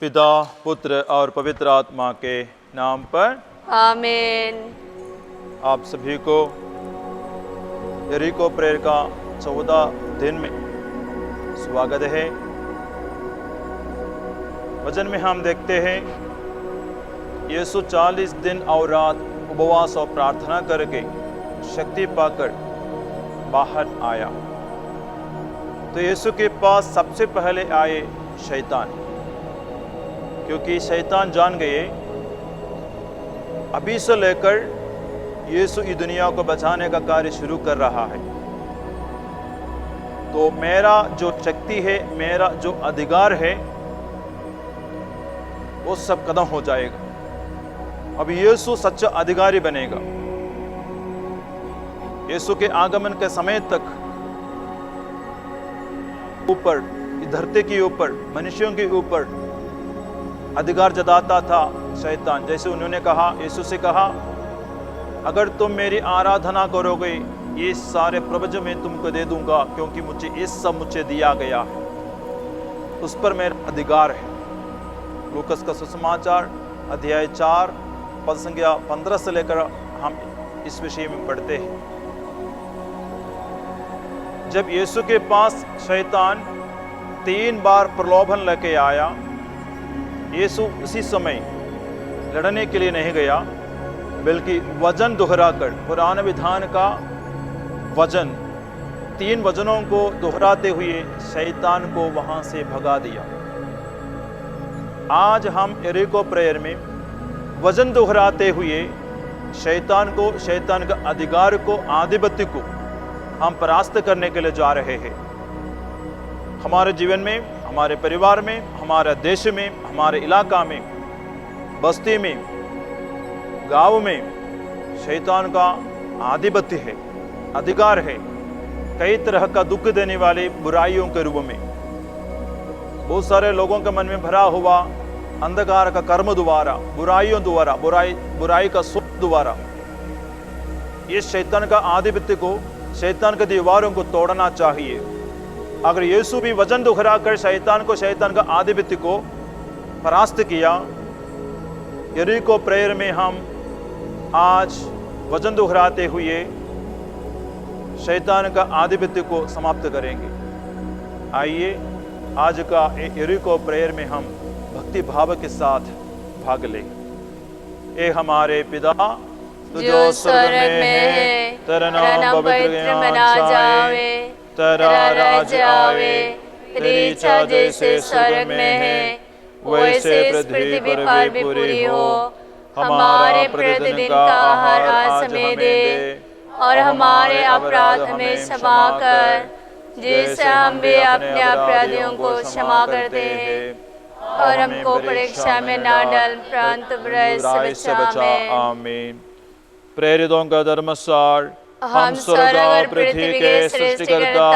पिता, पुत्र और पवित्र आत्मा के नाम पर आमीन। आप सभी को यरीको प्रेयर का 14 दिन में स्वागत है। वचन में हम देखते हैं यीशु 40 दिन और रात उपवास और प्रार्थना करके शक्ति पाकर बाहर आया। तो यीशु के पास सबसे पहले आए शैतान, क्योंकि शैतान जान गए अभी से लेकर यीशु इस दुनिया को बचाने का कार्य शुरू कर रहा है, तो मेरा जो शक्ति है, मेरा जो अधिकार है, वो सब खत्म हो जाएगा। अब यीशु सच्चा अधिकारी बनेगा। यीशु के आगमन के समय तक ऊपर, धरती के ऊपर, मनुष्यों के ऊपर अधिकार जताता था शैतान। जैसे उन्होंने कहा, यीशु से कहा, अगर तुम मेरी आराधना करोगे ये सारे प्रपंच में तुमको दे दूंगा, क्योंकि मुझे ये सब मुझे दिया गया है, उस पर मेरा अधिकार है। लूकस का सुसमाचार अध्याय 4 पद संख्या 15 से लेकर हम इस विषय में पढ़ते हैं। जब यीशु के पास शैतान 3 बार प्रलोभन लेके आया, यीशु उसी समय लड़ने के लिए नहीं गया, बल्कि वजन दोहराकर पुराने विधान का वजन 3 वजनों को दोहराते हुए शैतान को वहां से भगा दिया। आज हम यरीको प्रेयर में वजन दोहराते हुए शैतान को, शैतान का अधिकार को, आधिपत्य को हम परास्त करने के लिए जा रहे हैं। हमारे जीवन में, हमारे परिवार में, हमारे देश में, हमारे इलाका में, बस्ती में, गांव में शैतान का आधिपत्य है, अधिकार है, कई तरह का दुख देने वाली बुराइयों के रूप में। बहुत सारे लोगों के मन में भरा हुआ अंधकार का कर्म द्वारा, बुराइयों द्वारा, बुराई का सुख द्वारा, इस शैतान का आधिपत्य को, शैतान के दीवारों को तोड़ना चाहिए। अगर यीशु भी वजन दोहरा कर शैतान को, शैतान का आधिपत्य को परास्त किया, यरीको प्रेयर में हम आज वजन दोहराते हुए शैतान का आधिपत्य को समाप्त करेंगे। आइए आज का यरीको प्रेयर में हम भक्ति भाव के साथ भाग लें। ए हमारे पिता जो स्वर्ग में है, तेरा नाम पवित्र मना जावे, तेरा राज्य आवे, तेरी इच्छा जैसे स्वर्ग में है वैसे पृथ्वी पर भी पूरी हो। हमारे प्रतिदिन का आहार आज हमें दे, और हमारे अपराध हमें क्षमा कर, जैसे हम भी अपने अपराधियों को क्षमा करते हैं, और हमको परीक्षा में ना डाल, परंतु बुराई से बचा। आमीन। प्रेरितों का धर्मसार, हम स्वर्ग और पृथ्वी के सृष्टिकर्ता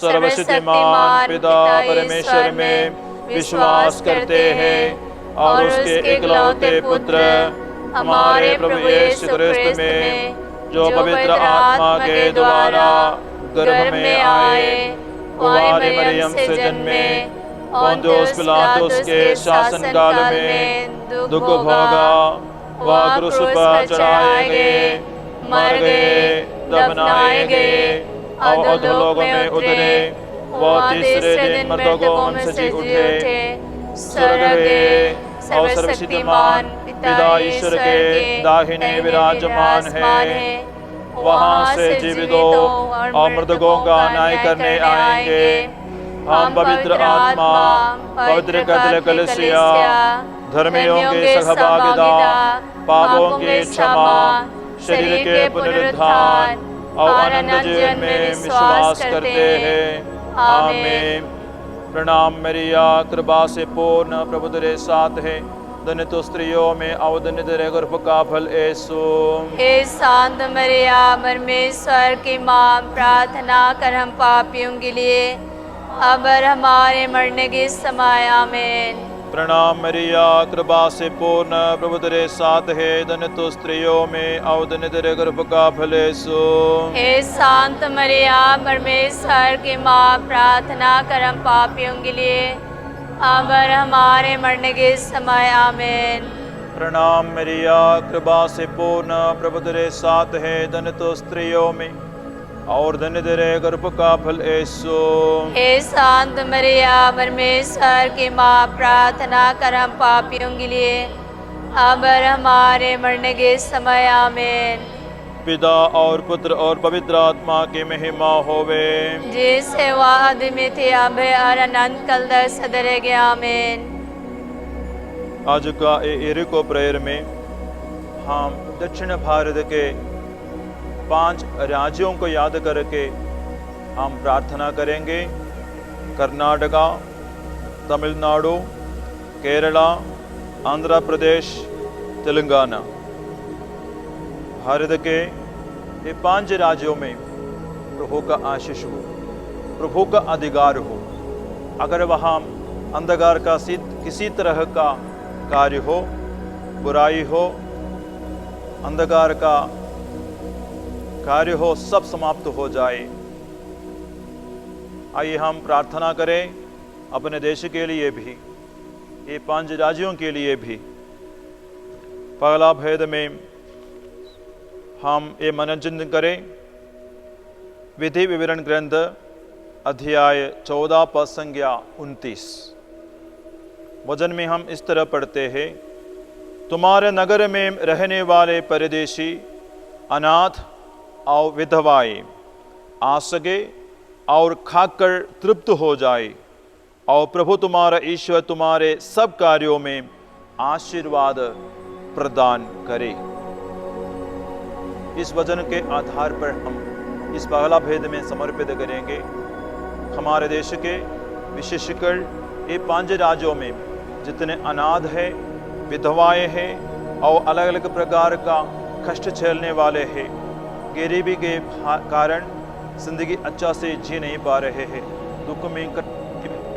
सर्वशक्तिमान पिता परमेश्वर में विश्वास करते हैं, और उसके इकलौते पुत्र हमारे प्रभु यीशु क्रिस्त में, जो पवित्र आत्मा के द्वारा गर्भ में आए, कुंवारी मरियम से जन्मे, पोंतियुस पिलातुस के शासन काल में दुख भोगा, वह क्रूस पर चढ़ाए गए, मर गए, दफनाए गए, और अधोलोक में उतरे, वह तीसरे दिन मृतकों में से जी उठे, स्वर्ग गए, और सर्वशक्तिमान पिता ईश्वर के दाहिने विराजमान है, वहां से जीवितों और मृतकों का न्याय करने आएंगे। हम पवित्र आत्मा, पवित्र कैथोलिक कलीसिया, धर्मियों की सहभागिता, पापों की क्षमा, शरीर के पुनरुत्थान और अनंत जीवन में विश्वास करते हैं। आमीन। प्रणाम मरिया, कृपा से पूर्ण, प्रभु तेरे साथ है, धन्य तो स्त्रियों में और धन्य तेरे गर्भ का फल यीशु। हे शांत मरिया, परमेश्वर की मां, प्रार्थना कर हम पापियों के लिए अब और हमारे मरने के समय आमीन। प्रणाम मरिया, कृपा से पूर्ण, प्रभु तेरे साथ है, धन्य तो स्त्रियों में और धन्य तेरे गर्भ का फल यीशु। हे शांत मरिया, परमेश्वर की माँ, प्रार्थना कर हम पापियों के लिए अब और हमारे मरने के समय आमीन। प्रणाम मरिया, कृपा से पूर्ण, प्रभु तेरे साथ है, धन्य तो स्त्रियों में और धन्य तेरे गर्भ का फल यीशु। हे शांत मरिया, परमेश्वर की माँ, प्रार्थना कर हम पापियों के लिए अब और हमारे मरने के समय आमीन। पिता और पुत्र और पवित्र आत्मा की महिमा होवे, जैसे वह आदमी थे अब और अनंत काल तक सदा रहेंगे आमीन। आज का एरिको प्रेयर में हम दक्षिण भारत के 5 राज्यों को याद करके हम प्रार्थना करेंगे। कर्नाटका, तमिलनाडु, केरला, आंध्र प्रदेश, तेलंगाना। भारत के ये 5 राज्यों में प्रभु का आशीष हो, प्रभु का अधिकार हो। अगर वहाँ अंधकार का किसी तरह का कार्य हो, बुराई हो, अंधकार का कार्य हो, सब समाप्त हो जाए। आइए हम प्रार्थना करें अपने देश के लिए भी, ये 5 राज्यों के लिए भी। पहला भेद में हम ये मनन करें विधि विवरण ग्रंथ अध्याय 14 पद संज्ञा 29। वचन में हम इस तरह पढ़ते हैं, तुम्हारे नगर में रहने वाले परदेशी, अनाथ और विधवाएं आ सके और खाकर तृप्त हो जाए, और प्रभु तुम्हारा ईश्वर तुम्हारे सब कार्यों में आशीर्वाद प्रदान करे। इस वचन के आधार पर हम इस पहला भेद में समर्पित करेंगे। हमारे देश के विशेषकर ये 5 राज्यों में जितने अनाथ है, विधवाएं हैं और अलग अलग प्रकार का कष्ट झेलने वाले हैं, गरीबी के कारण जिंदगी अच्छा से जी नहीं पा रहे हैं, दुख में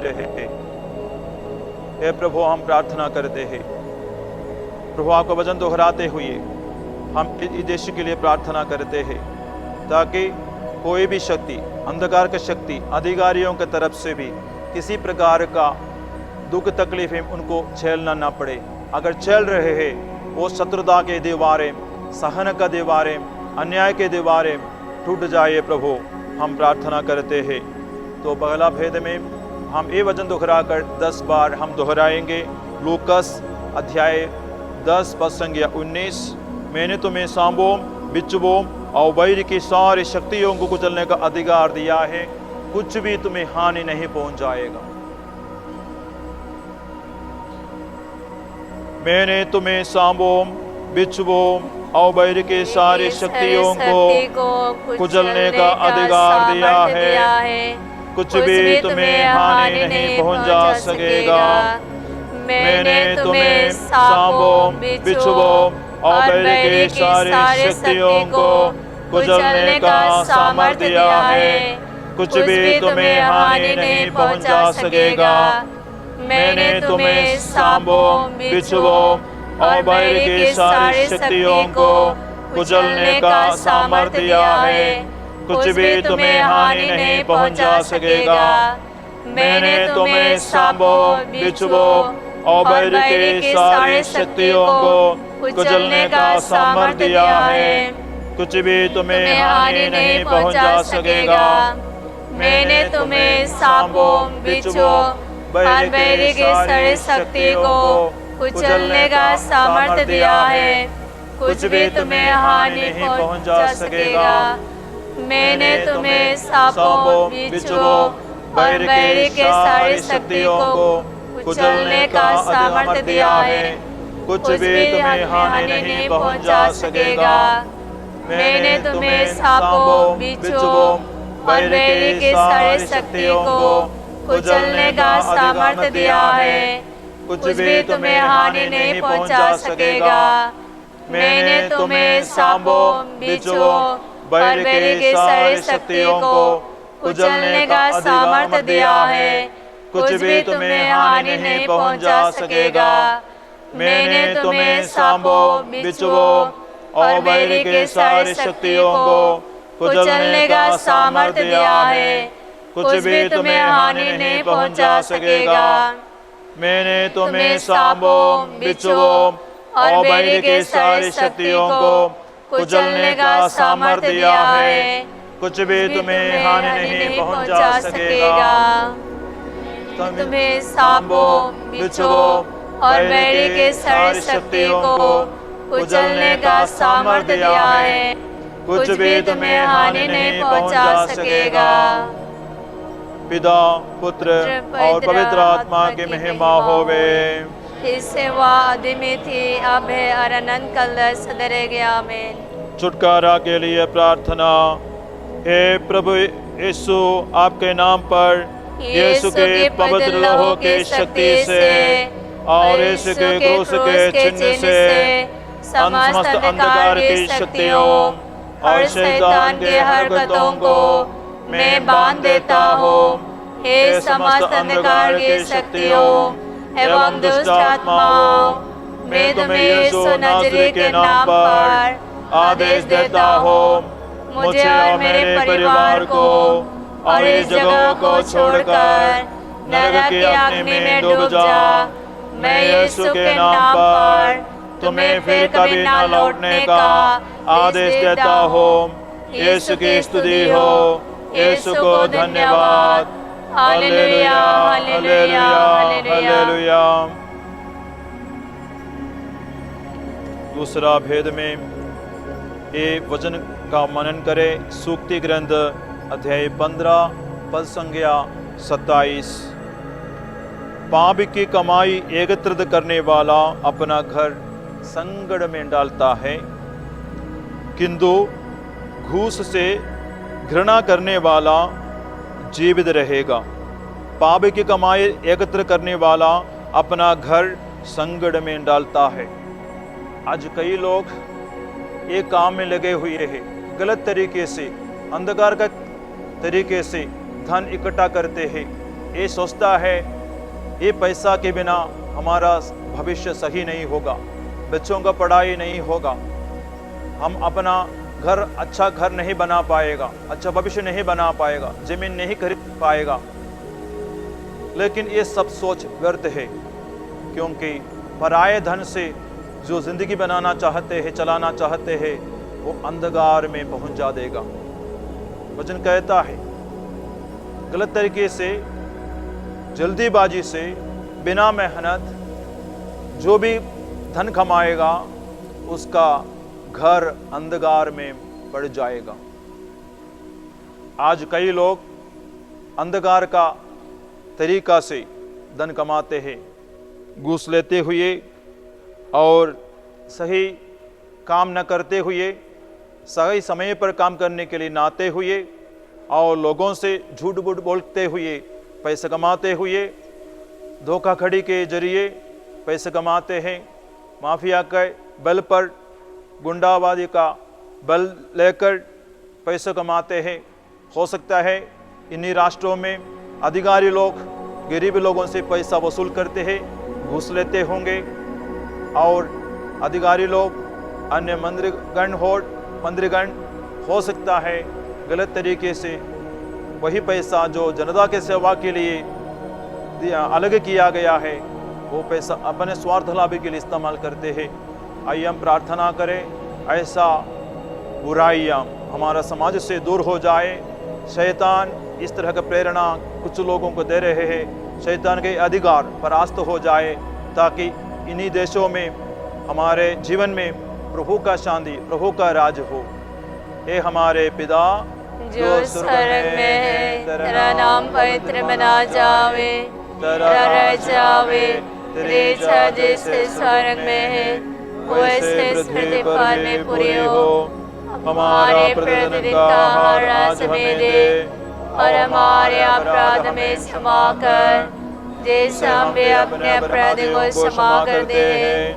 रहे हैं। हे प्रभु, हम प्रार्थना करते हैं, प्रभु आपका वचन दोहराते हुए हम इस देश के लिए प्रार्थना करते हैं, ताकि कोई भी शक्ति, अंधकार की शक्ति, अधिकारियों की तरफ से भी किसी प्रकार का दुख तकलीफें उनको झेलना ना पड़े। अगर झेल रहे हैं वो शत्रुता के दीवारें, सहन का दीवारें, अन्याय के दीवारें टूट जाए। प्रभु हम प्रार्थना करते हैं। तो पहला भेद में हम ये वचन दोहराकर 10 बार हम दोहराएंगे। लूकस अध्याय 10 पद संज्ञा 19, मैंने तुम्हें सांपों, बिच्छुओं और बैर की सारी शक्तियों को कुचलने का अधिकार दिया है, कुछ भी तुम्हें हानि नहीं पहुंचाएगा। मैंने तुम्हें सांपों, बिच्छुओं और बैर की सारी शक्तियों को कुचलने का अधिकार दिया है, कुछ भी तुम्हें हानि नहीं पहुंचा सकेगा। मैंने तुम्हें सांपों, बिच्छुओं और बैर की सारी शक्तियों को कुचलने का सामर्थ्य दिया है, कुछ भी तुम्हें हानि नहीं पहुंचा सकेगा। मैंने तुम्हें सांपों, बिच्छुओं और बैर की सारी शक्तियों को कुचलने का सामर्थ्य दिया है, कुछ भी तुम्हें हानि नहीं पहुंचा सकेगा। मैंने तुम्हें सांपों, बिच्छुओं और बैर की सारी शक्तियों को कुचलने का सामर्थ्य दिया है, कुछ भी तुम्हें हानि नहीं पहुंचा सकेगा। मैंने तुम्हें सांपों, बिच्छुओं और बैर की सारी शक्ति को कुचलने का सामर्थ्य दिया है, कुछ भी तुम्हें हानि नहीं पहुंचा सकेगा। मैंने तुम्हें सांपों, बिच्छुओं और बैर की सारी शक्तियों को कुचलने का सामर्थ्य दिया है, कुछ भी तुम्हें हानि नहीं पहुंचा सकेगा। मैंने तुम्हें सांपों, बिच्छुओं और बैर की सारी शक्तियों को कुचलने का सामर्थ्य दिया है, कुछ भी तुम्हें हानि नहीं पहुंचा सकेगा। मैंने तुम्हें सांपों, बिच्छुओं और बैर की सारी शक्तियों को कुचलने का सामर्थ्य दिया है, कुछ भी तुम्हें हानि नहीं पहुंचा सकेगा। मैंने तुम्हें सांपों, बिच्छुओं और बैरी के सारी शक्तियों को कुचलने का सामर्थ्य दिया है, कुछ भी तुम्हें हानि नहीं पहुंचा सकेगा। मैंने तुम्हें सांपों, बिच्छुओं और बैरी के सारी शक्तियों को कुचलने का सामर्थ्य दिया है, कुछ भी तुम्हें हानि नहीं पहुंचा सकेगा। तुम्हें सांपों, बिच्छुओं और बैरी के सारी शक्तियों को कुचलने का सामर्थ्य दिया है, कुछ भी तुम्हें हानि नहीं पहुंचा सकेगा। पिता, पुत्र और पवित्र आत्मा की महिमा होवे। इससे वह आदमी थी, अब है और अनंत काल सदैव गया। आमीन। छुटकारा के लिए प्रार्थना। हे प्रभु यीशु, आपके नाम पर यीशु के पवित्र लहू की शक्ति से और यीशु के क्रूस के चिन्ह से समस्त अंधकार की शक्तियों और शैतान के हरकतों को मैं बांध देता हूँ। हे समस्त अंधकार की शक्तियों एवं दुष्ट आत्माओं, मैं तुम्हें यीशु नाज़री के नाम पर आदेश देता हूँ, मुझे और मेरे परिवार को और इस जगह को छोड़कर नरक की अग्नि में डूब जा। मैं यीशु के नाम पर तुम्हें फिर कभी ना लौटने का आदेश देता हूँ। यीशु की स्तुति हो, यीशु को धन्यवाद। हालेलुया, हालेलुया, हालेलुया। दूसरा भेद में ये वचन का मनन करें। सूक्ति ग्रंथ अध्याय 15 पद संज्ञा 27। पाप की कमाई एकत्रित करने वाला अपना घर संकट में डालता है, किंतु घूस से घृणा करने वाला जीवित रहेगा। पाप की कमाई एकत्र करने वाला अपना घर संकट में डालता है। आज कई लोग एक काम में लगे हुए हैं, गलत तरीके से, अंधकार का तरीके से धन इकट्ठा करते हैं। ये सोचता है ये पैसा के बिना हमारा भविष्य सही नहीं होगा, बच्चों का पढ़ाई नहीं होगा, हम अपना घर अच्छा घर नहीं बना पाएगा, अच्छा भविष्य नहीं बना पाएगा, जमीन नहीं खरीद पाएगा। लेकिन ये सब सोच व्यर्थ है, क्योंकि पराये धन से जो जिंदगी बनाना चाहते हैं, चलाना चाहते हैं, वो अंधकार में पहुंच जा देगा। वचन कहता है गलत तरीके से, जल्दीबाजी से, बिना मेहनत जो भी धन कमाएगा उसका घर अंधकार में पड़ जाएगा। आज कई लोग अंधकार का तरीका से धन कमाते हैं, घूस लेते हुए और सही काम न करते हुए, सही समय पर काम करने के लिए ना आते हुए, और लोगों से झूठ मूठ बोलते हुए पैसे कमाते हुए, धोखाधड़ी के जरिए पैसे कमाते हैं, माफिया के बल पर, गुंडावादी का बल लेकर पैसे कमाते हैं। हो सकता है इन्हीं राष्ट्रों में अधिकारी लोग गरीब लोगों से पैसा वसूल करते हैं, घूस लेते होंगे, और अधिकारी लोग अन्य मंत्रीगण हो सकता है गलत तरीके से वही पैसा जो जनता के सेवा के लिए अलग किया गया है, वो पैसा अपने स्वार्थ लाभ के लिए इस्तेमाल करते हैं। आइए हम प्रार्थना करें, ऐसा बुराइयाँ हमारा समाज से दूर हो जाए। शैतान इस तरह का प्रेरणा कुछ लोगों को दे रहे हैं, शैतान के अधिकार परास्त हो जाए, ताकि इन्हीं देशों में हमारे जीवन में प्रभु का शांति, प्रभु का राज हो। हे हमारे पिता जो स्वर्ग में है, तेरा नाम पवित्र बना जावे, तेरा राज्य आवे, तेरी इच्छा जैसे स्वर्ग में है वैसे पृथ्वी पर में पूरी हो। हमारे प्रतिदिन का आहार आज हमें दे, और हमारे अपराध में क्षमा कर, जैसे हम भी अपने अपराधी को क्षमा करते हैं,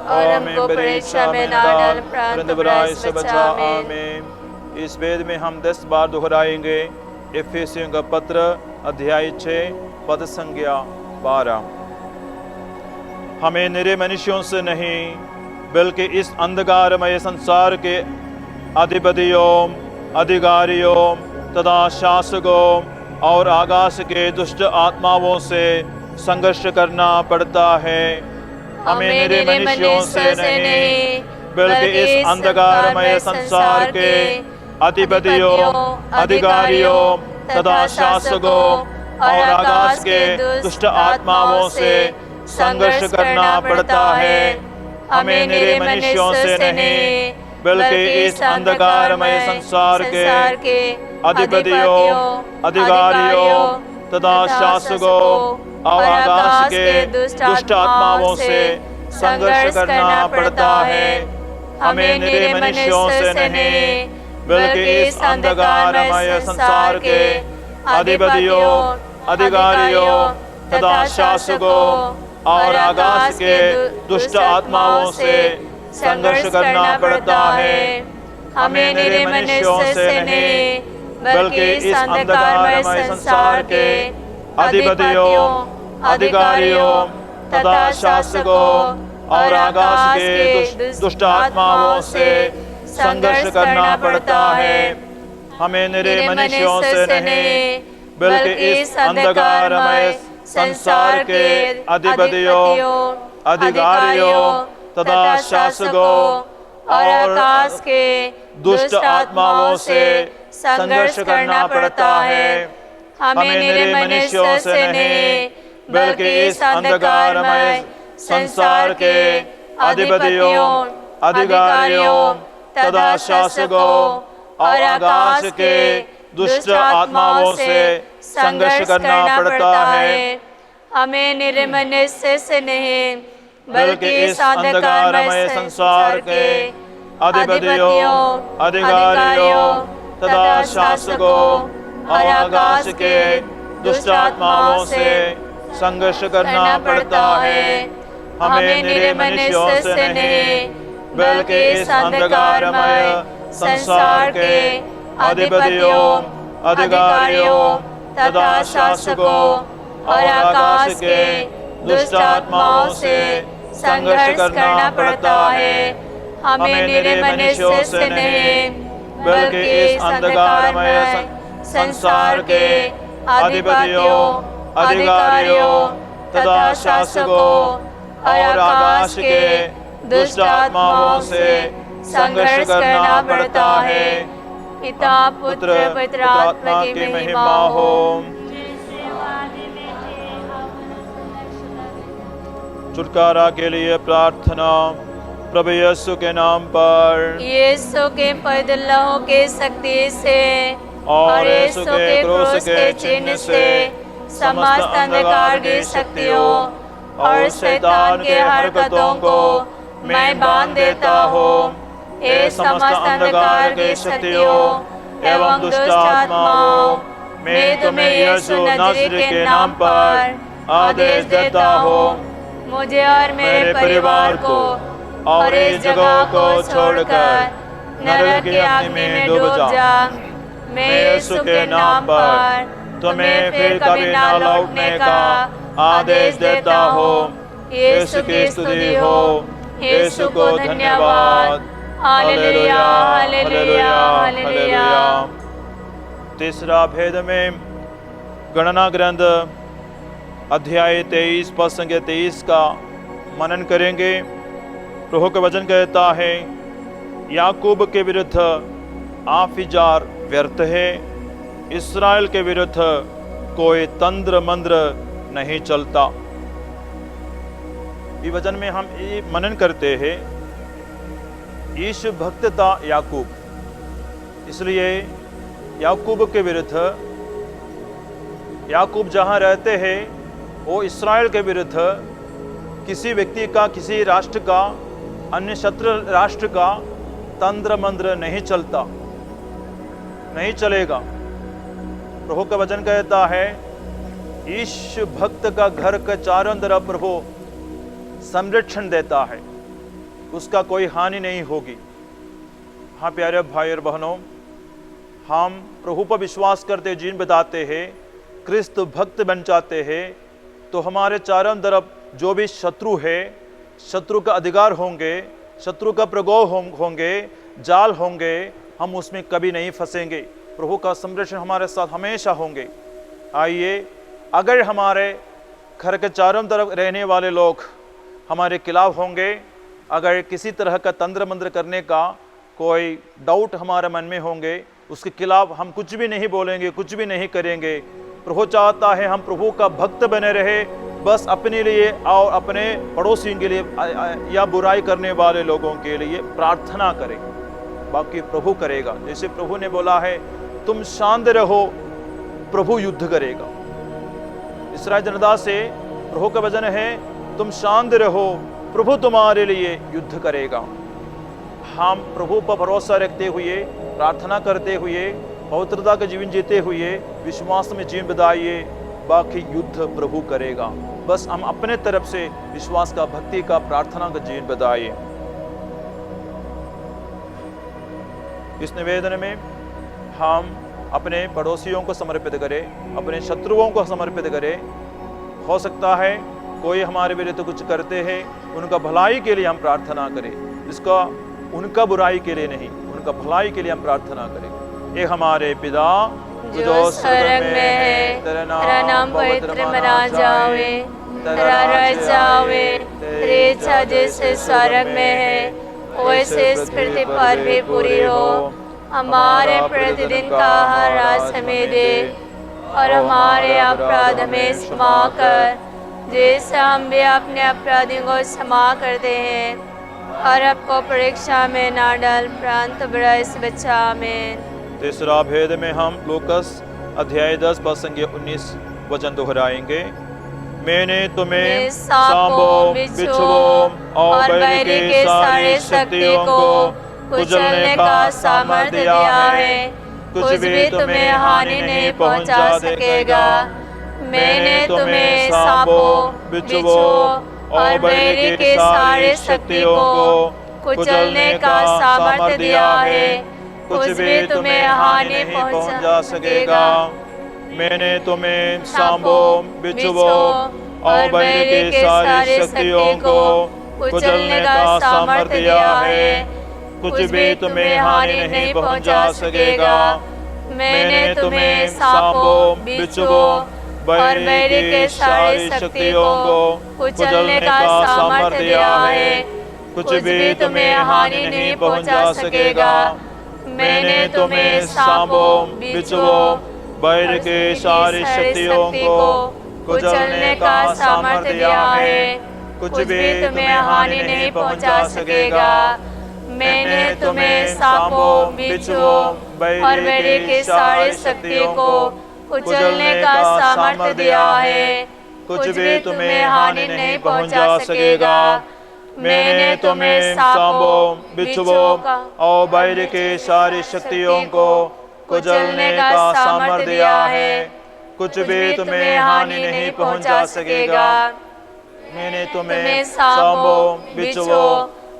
और हमको परीक्षा में ना डाल, परंतु बुराई से बचा। आमीन। इस वेद में हम 10 बार दोहराएंगे, इफिसियों का पत्र अध्याय 6 पद संज्ञा 12। हमें निरे मनुष्यों से नहीं बल्कि इस अंधकारमय संसार के अधिपतियों, अधिकारियों तथा शासकों और आकाश के दुष्ट आत्माओं से संघर्ष करना पड़ता है। हमें निरे मनुष्यों से नहीं बल्कि इस अंधकारमय संसार के अधिपतियों, अधिकारियों तथा शासकों और आकाश के दुष्ट आत्माओं से संघर्ष करना पड़ता है। हमें निरे मनुष्यों से नहीं बल्कि इस अंधकारमय संसार के अधिपतियों, अधिकारियों तथा शासकों और आकाश के दुष्ट आत्माओं से संघर्ष करना पड़ता है। हमें निरे मनुष्यों से नहीं बल्कि इस अंधकारमय संसार के अधिपतियों, अधिकारियों तथा शासकों और आकाश के दुष्ट आत्माओं से संघर्ष करना पड़ता है। हमें निरे मनुष्यों से नहीं बल्कि इस अंधकारमय संसार के अधिपतियों, अधिकारियों तथा शासकों और आकाश के दुष्ट आत्माओं से संघर्ष करना पड़ता है। हमें निरे मनुष्यों से नहीं बल्कि इस अंधकारमय संसार के अधिपतियों, अधिकारियों तथा शासकों और आकाश के दुष्ट आत्माओं से संघर्ष करना पड़ता है। हमें निरे मनुष्यों से नहीं बल्कि इस अंधकारमय संसार के अधिपतियों, अधिकारियों तथा शासकों और आकाश के दुष्ट आत्माओं से संघर्ष करना पड़ता है। हमें निरे मनुष्य से नहीं बल्कि इस अंधकारमय संसार के अधिपतियों, अधिकारियों तथा शासकों और आकाश के दुष्ट आत्माओं से संघर्ष करना पड़ता है। हमें निरे मनुष्यों से नहीं बल्कि इस अंधकारमय संसार के अधिपतियों, अधिकारियों तथा शासकों और आकाश के दुष्ट आत्माओं से संघर्ष करना पड़ता है। हमें निरे मनुष्यों से नहीं बल्कि इस अंधकारमय संसार के अधिपतियों, अधिकारियों तथा शासकों और आकाश के दुष्ट आत्माओं से संघर्ष करना पड़ता है। पिता, पुत्र, पवित्र आत्मा की महिमा हो। छुटकारा के लिए प्रार्थना। प्रभु यीशु के नाम पर, यीशु के पवित्र लहू के शक्ति से और यीशु के क्रूस के चिन्ह से समस्त अंधकार की शक्तियों और शैतान के हरकतों को मैं बांध देता हूँ। ये समस्त अंधकार की शक्तियों एवं दुष्ट आत्माओं, मैं तुम्हें यीशु नाज़री के नाम पर आदेश देता हूँ, मुझे और मेरे परिवार को और इस जगह को छोड़कर नरक की अग्नि में डूब जा। मैं यीशु के नाम पर तुम्हें फिर कभी ना लौटने का आदेश देता हूँ। यीशु की स्तुति हो, यीशु को धन्यवाद। हालेलुया, हालेलुया, हालेलुया। तीसरा भेद में गणना ग्रंथ अध्याय 23 पद संख्या 23 का मनन करेंगे। प्रभु का वचन कहता है, याकूब के विरुद्ध आफिजार व्यर्थ है, इस्राएल के विरुद्ध कोई तंत्र मंत्र नहीं चलता। इस वचन में हम ये मनन करते हैं, यीशु भक्त था याकूब, इसलिए याकूब के विरुद्ध, याकूब जहाँ रहते हैं वो इस्राएल के विरुद्ध किसी व्यक्ति का, किसी राष्ट्र का, अन्य शत्रु राष्ट्र का तंत्र मंत्र नहीं चलता, नहीं चलेगा। प्रभु का वचन कहता है, यीशु भक्त का घर के चारों तरफ प्रभु संरक्षण देता है, उसका कोई हानि नहीं होगी। हाँ प्यारे भाई और बहनों, हम प्रभु पर विश्वास करते जीवन बिताते हैं, क्रिस्त भक्त बन जाते हैं, तो हमारे चारों तरफ जो भी शत्रु है, शत्रु का अधिकार होंगे, शत्रु का प्रकोप होंगे, जाल होंगे, हम उसमें कभी नहीं फंसेंगे। प्रभु का संरक्षण हमारे साथ हमेशा होंगे। आइए, अगर हमारे घर के चारों तरफ रहने वाले लोग हमारे खिलाफ होंगे, अगर किसी तरह का तंत्र मंत्र करने का कोई डाउट हमारे मन में होंगे, उसके खिलाफ हम कुछ भी नहीं बोलेंगे, कुछ भी नहीं करेंगे। प्रभु चाहता है हम प्रभु का भक्त बने रहे, बस अपने लिए और अपने पड़ोसियों के लिए या बुराई करने वाले लोगों के लिए प्रार्थना करें, बाकी प्रभु करेगा। जैसे प्रभु ने बोला है, तुम शांत रहो, प्रभु युद्ध करेगा। इस्राएल जनता से प्रभु का वचन है, तुम शांत रहो, प्रभु तुम्हारे लिए युद्ध करेगा। हम प्रभु पर भरोसा रखते हुए, प्रार्थना करते हुए, पवित्रता का जीवन जीते हुए, विश्वास में जीवन बिताइए, बाकी युद्ध प्रभु करेगा। बस हम अपने तरफ से विश्वास का, भक्ति का, प्रार्थना का जीवन बिताइए। इस निवेदन में हम अपने पड़ोसियों को समर्पित करें, अपने शत्रुओं को समर्पित करें। हो सकता है कोई हमारे विरुद्ध कुछ करते हैं, उनका भलाई के लिए हम प्रार्थना करें, इसका उनका बुराई के लिए नहीं, उनका भलाई के लिए हम प्रार्थना करें। ये हमारे पिता जो स्वर्ग में है, तेरा नाम पवित्र मना जावे, तेरा राज्य आवे, तेरी इच्छा जैसे स्वर्ग में है वैसे इस पृथ्वी पर भी पूरी हो। हमारे प्रतिदिन का आहार आज हमें दे, और हमारे अपराध में क्षमा कर, जैसे हम भी अपने अपराधियों को क्षमा करते हैं, और आपको परीक्षा में ना डाल, परंतु बुराई से बचा। आमीन। तीसरा भेद में हम लूकस अध्याय 10 पद संख्या 19 वचन दोहराएंगे। मैंने तुम्हें सांपों, बिच्छुओं और बैरी के सारे शक्तियों को कुचलने का सामर्थ्य दिया है, कुछ भी तुम्हें हानि नहीं पहुंचा सकेगा। मैंने तुम्हें सांपों, बिच्छुओं और बैरी के सारे शक्तियों को कुचलने का सामर्थ्य दिया है, कुछ भी तुम्हें हानि नहीं पहुंचा सकेगा। मैंने तुम्हें सांपों, बिच्छुओं और बैरी के सारी शक्तियों को कुचलने का सामर्थ्य दिया है, कुछ भी तुम्हें हानि नहीं पहुंचा सकेगा। मैंने तुम्हें सांपों, बिच्छुओं और बैरी के सारी शक्तियों को कुचलने का सामर्थ्य दिया है, कुछ भी तुम्हें हानि नहीं पहुंचा सकेगा। मैंने तुम्हें सांपों, बिच्छुओं, बैरी के सारी शक्तियों को कुचलने का सामर्थ्य दिया है, कुछ भी तुम्हें हानि नहीं पहुंचा सकेगा। मैंने तुम्हें सांपों, बिच्छुओं और बैरी के सारी शक्तियों को कुचलने का सामर्थ्य दिया है, कुछ भी तुम्हें हानि नहीं पहुंचा सकेगा। मैंने तुम्हें सांपों, बिच्छुओं और बैरी के सारी शक्तियों को कुचलने का सामर्थ्य दिया है, कुछ भी तुम्हें हानि नहीं पहुंचा सकेगा। मैंने तुम्हें सांपों, बिच्छुओं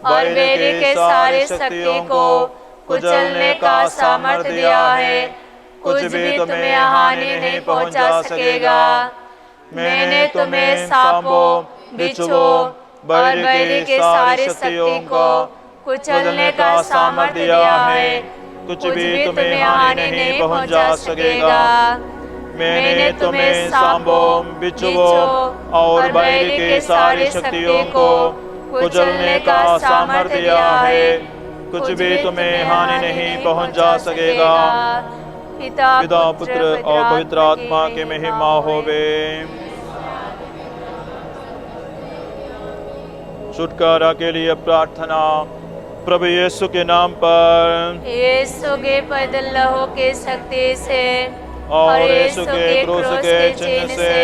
और बैरी के सारी शक्तियों को कुचलने का सामर्थ्य दिया है, कुछ भी तुम्हें हानि नहीं पहुंचा सकेगा। मैंने तुम्हें सांपों, बिच्छुओं और बैरी के सारी शक्तियों को कुचलने का सामर्थ्य दिया है, कुछ भी तुम्हें हानि नहीं पहुंचा सकेगा। मैंने तुम्हें सांपों, बिच्छुओं और बैरी के सारी शक्तियों को कुचलने का सामर्थ्य दिया है, कुछ भी तुम्हें हानि नहीं पहुंचा सकेगा। पिता, पुत्र और पवित्र आत्मा की महिमा होवे। छुटकारा के लिए प्रार्थना। प्रभु यीशु के नाम पर, यीशु के पैदल लहू के शक्ति से और यीशु के क्रूस के चिन्ह से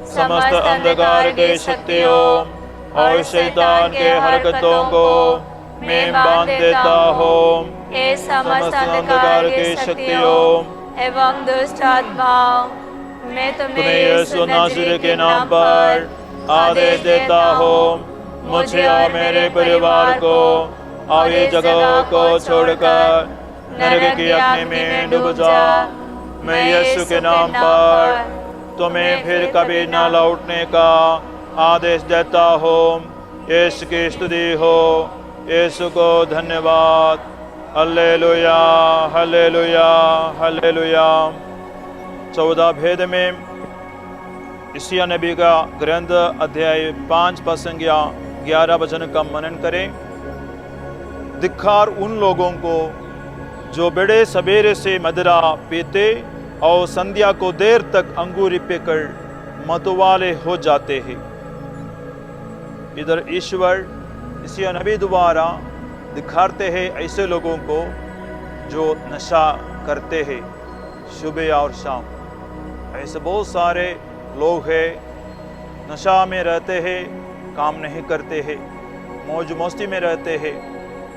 समस्त अंधकार के शक्तियों और शैतान के हरकतों को मैं बांध देता हूँ। ये समस्त अंधकार की शक्तियों एवं दुष्ट आत्माओं, मैं तुम्हें यीशु नासरी के नाम पर आदेश देता हूँ, मुझे और मेरे परिवार को और ये जगह को छोड़कर नरक की अग्नि में डूब जा। मैं यीशु के नाम पर तुम्हें फिर कभी न लौटने का आदेश देता हूँ। यीशु की स्तुति हो, यीशु को धन्यवाद। हालेलुया, हालेलुया, हालेलुया। 14 भेद में यशायाह नबी का ग्रंथ अध्याय 5 संज्ञा 11 वचन का मनन करें। धिक्कार उन लोगों को जो बड़े सवेरे से मदिरा पीते और संध्या को देर तक अंगूरी पीकर मतवाले हो जाते हैं। इधर ईश्वर यशायाह नबी द्वारा दिखाते हैं ऐसे लोगों को जो नशा करते हैं सुबह और शाम। ऐसे बहुत सारे लोग हैं, नशा में रहते हैं, काम नहीं करते हैं, मौज मस्ती में रहते हैं,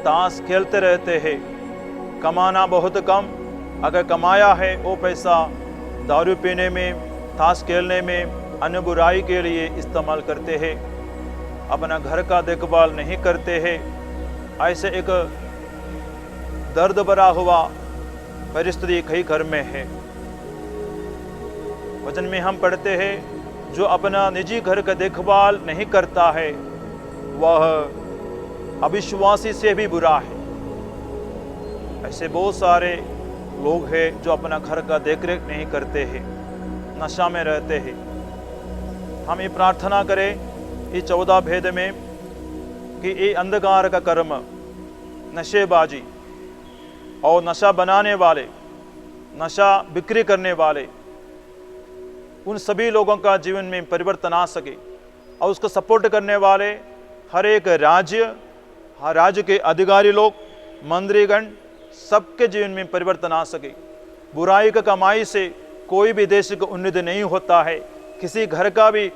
ताश खेलते रहते हैं, कमाना बहुत कम, अगर कमाया है वो पैसा दारू पीने में, ताश खेलने में, अन्य बुराई के लिए इस्तेमाल करते हैं, अपना घर का देखभाल नहीं करते हैं। ऐसे एक दर्द भरा हुआ परिस्थिति कई घर में है। वचन में हम पढ़ते हैं जो अपना निजी घर का देखभाल नहीं करता है वह अविश्वासी से भी बुरा है। ऐसे बहुत सारे लोग हैं जो अपना घर का देखरेख नहीं करते हैं, नशा में रहते हैं। हम ये प्रार्थना करें ये 14 भेद में कि ये अंधकार का कर्म, नशेबाजी और नशा बनाने वाले, नशा बिक्री करने वाले, उन सभी लोगों का जीवन में परिवर्तन आ सके और उसको सपोर्ट करने वाले हर एक राज्य के अधिकारी लोग, मंत्रीगण, सबके जीवन में परिवर्तन आ सके। बुराई का कमाई से कोई भी देश को उन्नति नहीं होता है, किसी घर का भी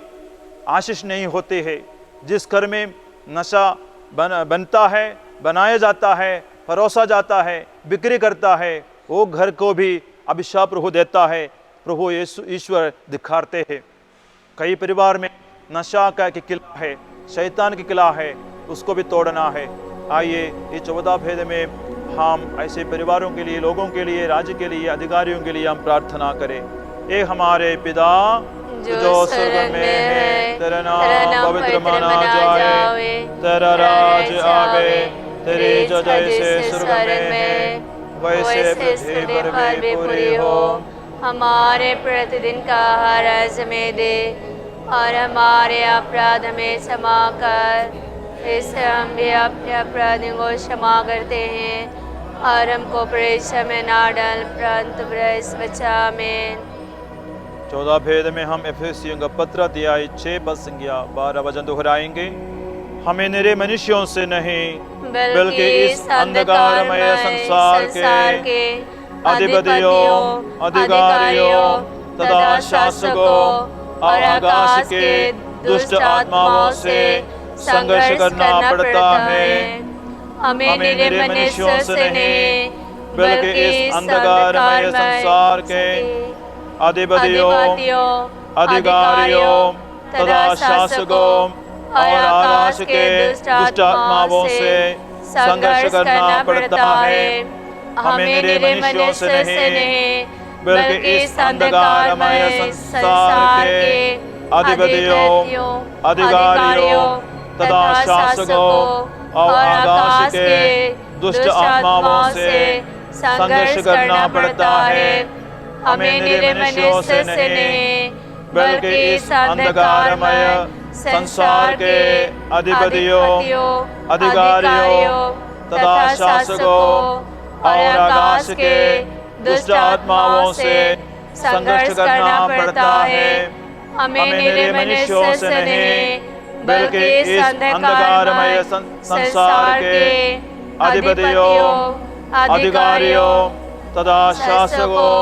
आशीष नहीं होती है। जिस घर में नशा बनता है, बनाया जाता है, परोसा जाता है, बिक्री करता है, वो घर को भी अभिशाप प्रभु देता है। प्रभु यीशु ईश्वर दिखाते हैं। कई परिवार में नशा का कि किला है, शैतान की किला है, उसको भी तोड़ना है। आइए ये 14 भेद में हम ऐसे परिवारों के लिए, लोगों के लिए, राज्य के लिए, अधिकारियों के लिए हम प्रार्थना करें। ए हमारे पिता जो स्वर्ग में है, तेरा नाम पवित्र माना जाए, तेरा राज आवे, तेरी जो जैसे स्वर्ग में है वैसे पृथ्वी पर भी पूरी हो। हमारे प्रतिदिन का आहार आज हमें दे और हमारे अपराध में क्षमा कर, जैसे हम भी अपने अपराधियों को क्षमा करते हैं, और हमको परीक्षा में ना डाल परंतु बुराई से बचा। आमीन। 14 भेद में हम एफेसियों का पत्र अध्याय 6 संज्ञा 12 वचन दोहराएंगे। हमें निरे मनुष्यों से नहीं बल्कि इस अंधकारमय संसार के अधिपतियों, अधिकारियों तथा शासकों और आकाश के दुष्ट आत्माओं से संघर्ष करना पड़ता है। हमें निरे मनुष्यों से नहीं बल्कि इस अंधकारमय संसार के अधिपतियों, अधिकारियों तथा शासकों और आकाश के दुष्ट आत्माओं से संघर्ष करना पड़ता है। हमें निरे मनुष्यों से नहीं बल्कि इस अंधकारमय संसार के अधिपतियों, अधिकारियों तथा शासकों और आकाश के दुष्ट आत्माओं से संघर्ष करना पड़ता है। हमें निरे मनुष्यों से नहीं बल्कि इस अंधकारमय संसार के अधिपतियों, अधिकारियों तथा शासकों और आकाश के दुष्ट आत्माओं से संघर्ष करना पड़ता है। हमें निरे मनुष्यों से नहीं बल्कि इस अंधकारमय संसार के अधिपतियों, अधिकारियों तथा शासकों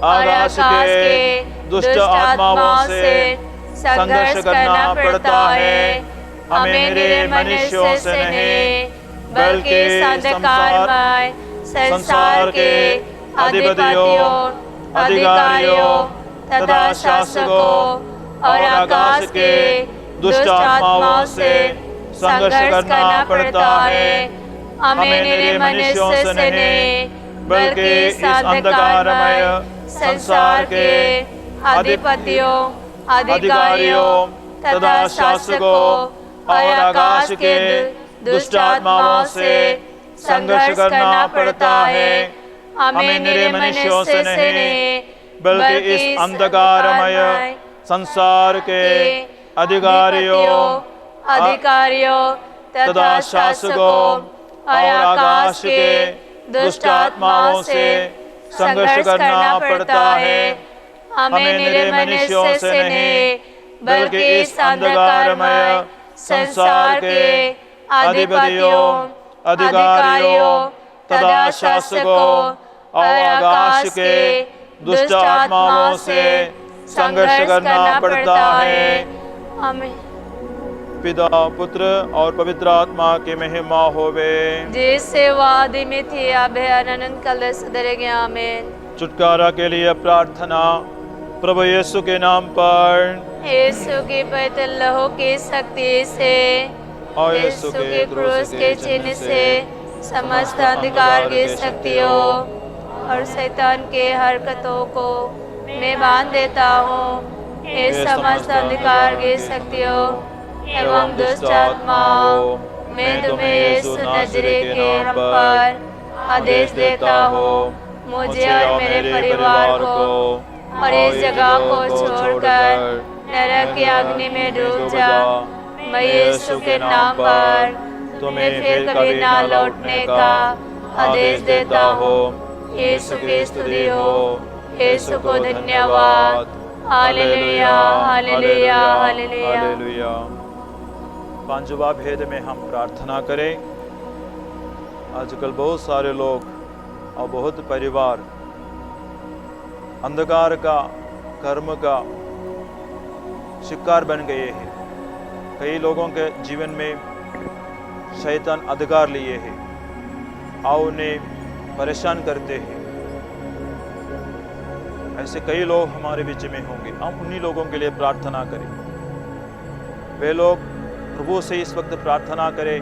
आकाश के दुष्ट आत्माओं से संघर्ष करना पड़ता है। हमें निरे मनुष्यों से नहीं बल्कि संसार के अधिपतियों, अधिकारियों तथा शासकों और आकाश के दुष्ट आत्माओं से संघर्ष करना पड़ता है। हमें निरे मनुष्यों से नहीं बल्कि इस अंधकारमय संसार के अधिपतियों, अधिकारियों तथा शासकों और आकाश के दुष्ट आत्माओं से संघर्ष करना पड़ता है। हमें निरे मनुष्यों से नहीं, बल्कि इस अंधकारमय संसार के अधिकारियों तथा शासकों और आकाश के दुष्ट आत्माओं से संघर्ष करना पड़ता है। हमें निरे मनुष्यों से नहीं, बल्कि इस अंधकारमय संसार के अधिपतियों, अधिकारियों तथा शासकों और आकाश के दुष्ट आत्माओं से संघर्ष करना पड़ता है। हमें पिता, पुत्र और पवित्र आत्मा की महिमा होवे, जैसे वादी में थी अब है अनंत काल सदैव। आमीन। छुटकारा के लिए प्रार्थना। प्रभु यीशु के नाम पर, यीशु की पवित्र लहू की शक्ति से और यीशु के क्रूस के चिन्ह से समस्त अंधकार की शक्तियों और शैतान के हरकतों को मैं बांध देता हूँ। इस समस्त अंधकार की शक्तियों एवं दुष्ट आत्माओं, मैं तुम्हें यीशु नजरी के नाम पर आदेश देता हूँ, मुझे और मेरे परिवार को और इस जगह को छोड़कर नरक की अग्नि में डूब जा। मैं यीशु के नाम पर तुम्हें फिर कभी ना लौटने का आदेश देता हूँ। यीशु की स्तुति हो, यीशु को धन्यवाद। हालेलुया, हालेलुया, हालेलुया। हालेलुया। पांचवा भेद में हम प्रार्थना करें। आजकल बहुत सारे लोग और बहुत परिवार अंधकार का, कर्म का शिकार बन गए हैं। कई लोगों के जीवन में शैतान अधिकार लिए हैं और उन्हें परेशान करते हैं। ऐसे कई लोग हमारे बीच में होंगे, हम उन्हीं लोगों के लिए प्रार्थना करें। वे लोग प्रभु से इस वक्त प्रार्थना करें।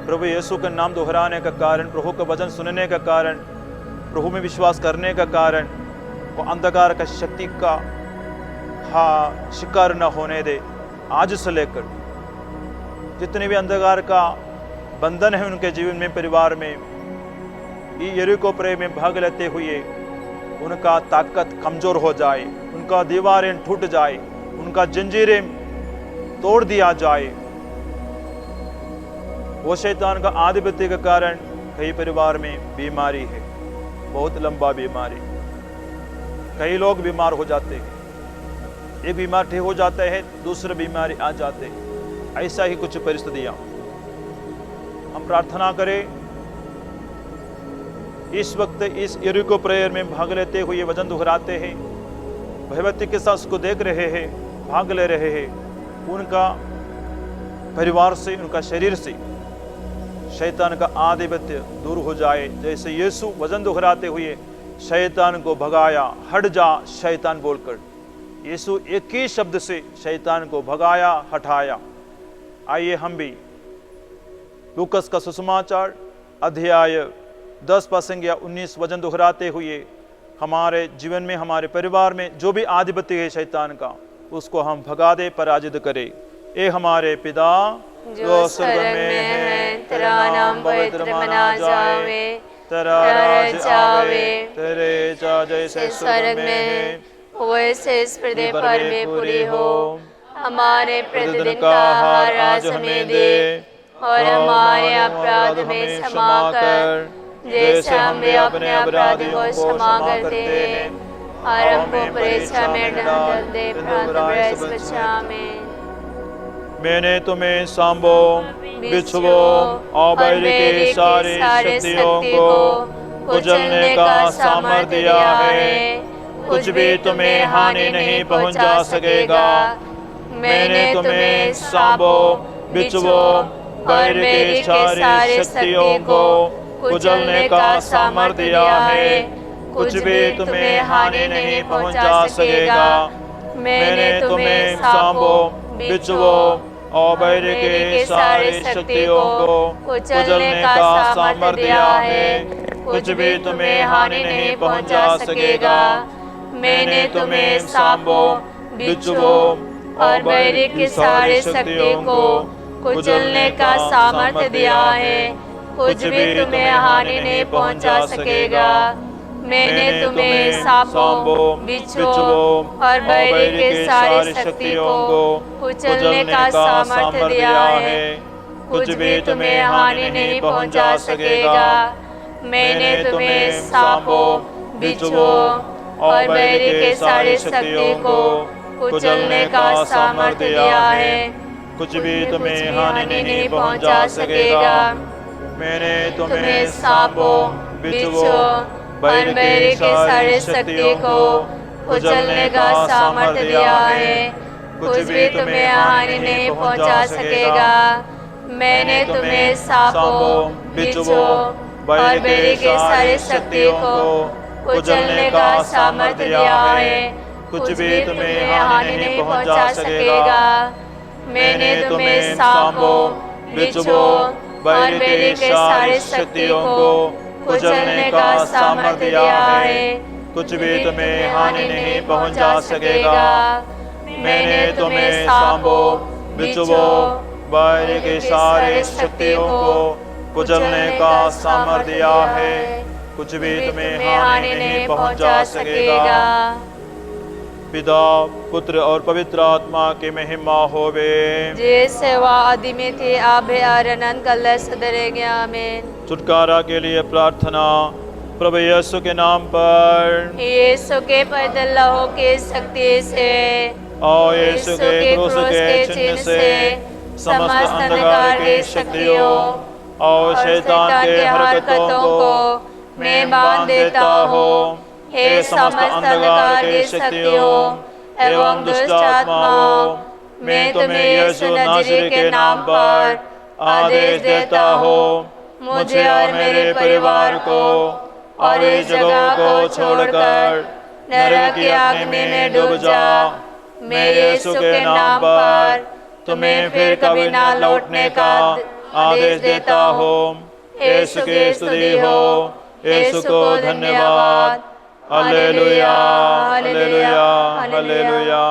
प्रभु यीशु का नाम दोहराने का कारण, प्रभु का वचन सुनने का कारण, प्रभु में विश्वास करने का कारण वो अंधकार का शक्ति का शिकार न होने दे। आज से लेकर जितने भी अंधकार का बंधन है उनके जीवन में, परिवार में, यरीको प्रेम में भाग लेते हुए उनका ताकत कमजोर हो जाए, उनका दीवारें टूट जाए, उनका जंजीरें तोड़ दिया जाए। वो शैतान का आधिपत्य के कारण कई परिवार में बीमारी है, बहुत लंबा बीमारी। कई लोग बीमार हो जाते हैं, एक बीमार ठीक हो जाता है, दूसरी बीमारी आ जाते हैं। ऐसा ही कुछ परिस्थितियां। हम प्रार्थना करें इस वक्त इस यरीको प्रेयर में भाग लेते हुए वचन दोहराते हैं, भयभक्ति के साथ उसको देख रहे हैं, भाग ले रहे हैं। उनका परिवार से, उनका शरीर से शैतान का आधिपत्य दूर हो जाए। जैसे यीशु वचन दोहराते हुए शैतान को भगाया, हट जा शैतान बोलकर, यीशु एक ही शब्द से शैतान को भगाया, हटाया। आइए हम भी लूकस का सुसमाचार अध्याय 10 पद या 19 वचन दोहराते हुए हमारे जीवन में, हमारे परिवार में जो भी आधिपत्य है शैतान का, उसको हम भगा दे, पराजित करें। ए हमारे पिता जो स्वर्ग में है, तेरा नाम पवित्र मना जावे, तेरा राज्य आवे, तेरे इच्छा जैसे स्वर्ग में है वैसे इस पृथ्वी पर भी पूरी हो। हमारे प्रतिदिन का आहार आज हमें दे, और हमारे अपराध में क्षमा कर, जैसे हम भी अपने अपराधी को क्षमा करते हैं, और हमको परीक्षा में न डाल दे, परंतु बचा में। मैंने तुम्हें सांबो, बिछुओ और बैर की सारी शक्तियों को कुचलने का सामर्थ्य दिया है, कुछ भी तुम्हें हानि नहीं पहुंचा सकेगा। मैंने तुम्हें सांबो, बिछुओ, बैर की सारी शक्तियों को कुचलने का सामर्थ्य दिया है, कुछ भी तुम्हें हानि नहीं पहुंचा सकेगा। मैंने तुम्हें सांबो, बिछुओ और बैर की सारी शक्तियों को कुचलने का सामर्थ्य दिया है, कुछ भी तुम्हें हानि नहीं पहुंचा सकेगा। मैंने तुम्हें सांपों, बिच्छुओं और बैरी की सारी शक्तियों को कुचलने का सामर्थ्य दिया है। कुछ भी तुम्हें हानि नहीं पहुंचा सकेगा। मैंने तुम्हें सांपों, बिच्छुओं और बैरी की सारी शक्तियों को कुचलने का सामर्थ्य दिया है। कुछ भी तुम्हें हानि नहीं पहुंचा सकेगा। मैंने तुम्हें सांपों, बिच्छुओं और बैरी के सारी शक्तियों को कुचलने का सामर्थ्य दिया है। कुछ भी तुम्हें हानि नहीं पहुंचा सकेगा। मैंने तुम्हें सांपों, बिच्छुओं और बैरी के सारी शक्तियों को कुचलने का सामर्थ्य दिया है। कुछ भी तुम्हें हानि नहीं पहुंचा सकेगा। मैंने तुम्हें सांपों, बिच्छुओं और बैरी के सारी शक्तियों को कुचलने का सामर्थ्य दिया है। कुछ भी तुम्हें हानि नहीं पहुंचा सकेगा। मैंने तुम्हें सांपों, बिच्छुओं और बैरी के सारी शक्तियों को कुचलने का सामर्थ्य दिया है। कुछ भी तुम्हें हानि नहीं पहुंचा सकेगा। मैंने तुम्हें सांपों, बिच्छुओं बैरी की सारी शक्तियों को कुचलने का सामर्थ्य दिया है। कुछ भी तुम्हें हानि नहीं पहुंचा सकेगा। पिता, पुत्र और पवित्र आत्मा की महिमा होवे। जैसे वह आदि में थे, अब है और अनंत काल सदैव। आमीन। छुटकारा के लिए प्रार्थना। प्रभु यीशु के नाम पर, यीशु के पैदल लहू के शक्ति से और यीशु के क्रूस के चिन्ह से समस्त अंधकार की शक्तियों और शैतान के हरकतों को मैं बांध देता हूँ। हे समस्त अंधकार की शक्तियों एवं दुष्ट आत्माओं, मैं तुम्हें यीशु नाज़री के नाम पर आदेश देता हूँ, मुझे और मेरे परिवार को और इस जगह को छोड़कर नरक की अग्नि में डूब जा। मैं यीशु के नाम पर तुम्हें फिर कभी ना लौटने का आदेश देता हूँ। यीशु की स्तुति हो, यीशु को धन्यवाद। हालेलुया, हालेलुया, हालेलुया।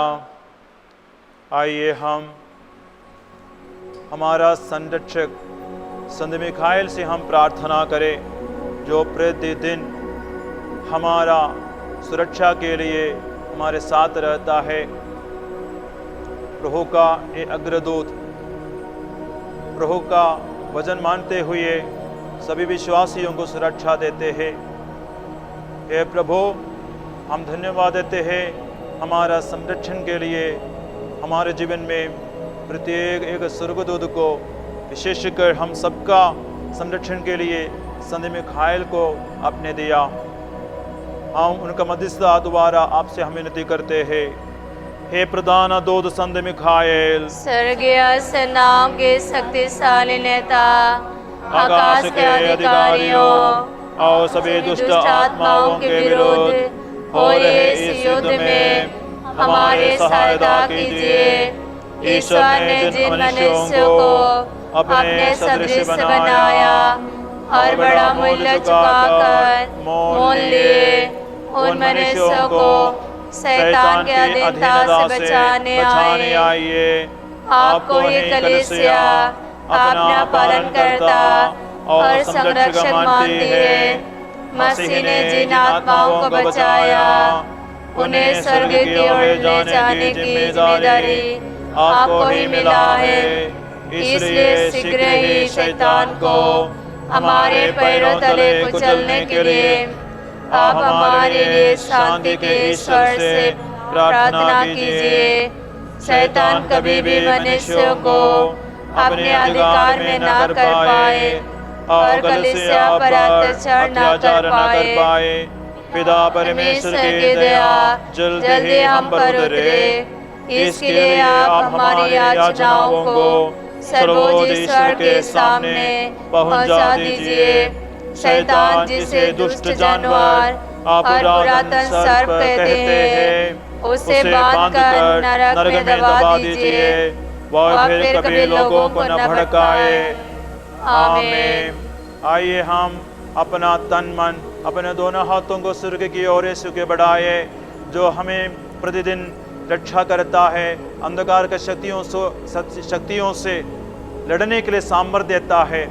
आइए हम हमारा संरक्षक संत मिखाइल से हम प्रार्थना करें, जो प्रतिदिन हमारा सुरक्षा के लिए हमारे साथ रहता है। प्रभु का ये अग्रदूत, प्रभु का वचन मानते हुए सभी विश्वासियों को सुरक्षा देते हैं। हे प्रभु, हम धन्यवाद देते हैं हमारा संरक्षण के लिए। हमारे जीवन में प्रत्येक एक स्वर्गदूत को विशेषकर हम सबका संरक्षण के लिए संत मिखाइल को आपने दिया। हम उनका मध्यस्थता द्वारा आपसे हम विनती करते हैं। हे प्रधान दूत संत मिखाइल, स्वर्गीय सेनाओं के शक्तिशाली नेता, आकाश के अधिकारियों और सभी दुष्ट आत्माओं के विरुद्ध हो रहे इस युद्ध में हमारी सहायता कीजिए। ईश्वर ने जिन मनुष्यों को अपने सदृश बनाया और बड़ा मूल्य चुकाकर मोल लिए, उन मनुष्यों को शैतान के अधीनता से बचाने आइए। आपको ही कलीसिया अपना पालन करता और संरक्षक मानती है। मसीह ने जिन आत्माओं को बचाया, उन्हें स्वर्ग की ओर ले जाने की जिम्मेदारी आपको ही मिला है। इसलिए शीघ्र ही शैतान को हमारे पैरों तले कुचलने के लिए आप हमारे लिए शांति के ईश्वर से प्रार्थना कीजिए। शैतान कभी भी मनुष्यों को अपने अधिकार में ना कर पाए और कलीसिया पर अत्याचार ना कर पाए। पिता परमेश्वर की दया जल्दी हम पर उतरे। इसके लिए आप हमारी याचनाओं को सर्वोच्च ईश्वर के सामने पहुंचा दीजिए। शैतान, जिसे दुष्ट जानवर और पुरातन सर्प कहते हैं, उसे बांधकर नरक में दबा दीजिए। वह फिर कभी लोगों को न भड़काए। आमीन। आइए हम अपना तन मन अपने दोनों हाथों को स्वर्ग की ओर यीशु के बढ़ाए, जो हमें प्रतिदिन रक्षा करता है, अंधकार के शक्तियों से लड़ने के लिए सामर्थ्य देता है।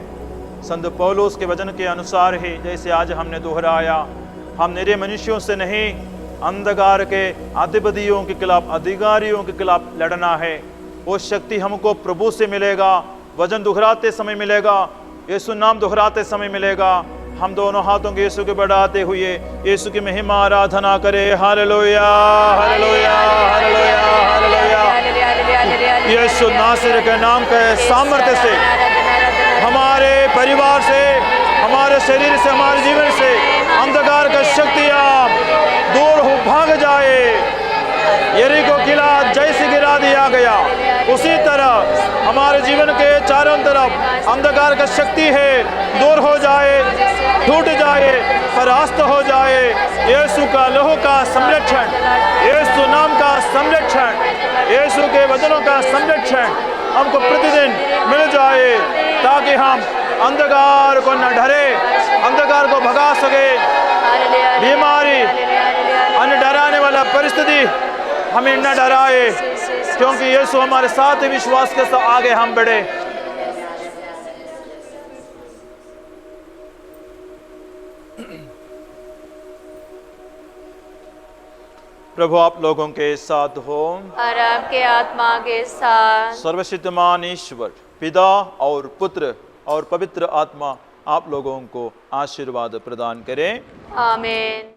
संत पौलुस के वचन के अनुसार ही जैसे आज हमने दोहराया, हम निरे मनुष्यों से नहीं, अंधकार के अधिपतियों के खिलाफ, अधिकारियों के खिलाफ लड़ना है। वो शक्ति हमको प्रभु से मिलेगा, वचन दोहराते समय मिलेगा, यीशु नाम दोहराते समय मिलेगा। हम दोनों हाथों के यीशु के बढ़ाते हुए यीशु की महिमा आराधना करें। हालेलुया, हालेलुया, हालेलुया, हालेलुया। यीशु नासरी के नाम के सामर्थ्य से हमारे परिवार से, हमारे शरीर से, हमारे जीवन से अंधकार का शक्तियाँ दूर हो, भाग जाए। यरीको किला जैसे गिरा दिया गया, उसी तरह हमारे जीवन के चारों तरफ अंधकार का शक्ति है दूर हो जाए, टूट जाए, परास्त हो जाए। यीशु का लहू का संरक्षण, यीशु नाम का संरक्षण, यीशु के वचनों का संरक्षण हमको प्रतिदिन मिल जाए, ताकि हम अंधकार को न डरे, अंधकार को भगा सके। बीमारी, अन्य डराने वाला परिस्थिति हमें न डराए, क्योंकि यीशु हमारे साथ विश्वास के साथ आगे हम बढ़े। प्रभु आप लोगों के साथ हो और आपके आत्मा के साथ। सर्वशक्तिमान ईश्वर पिता और पुत्र और पवित्र आत्मा आप लोगों को आशीर्वाद प्रदान करें। आमीन।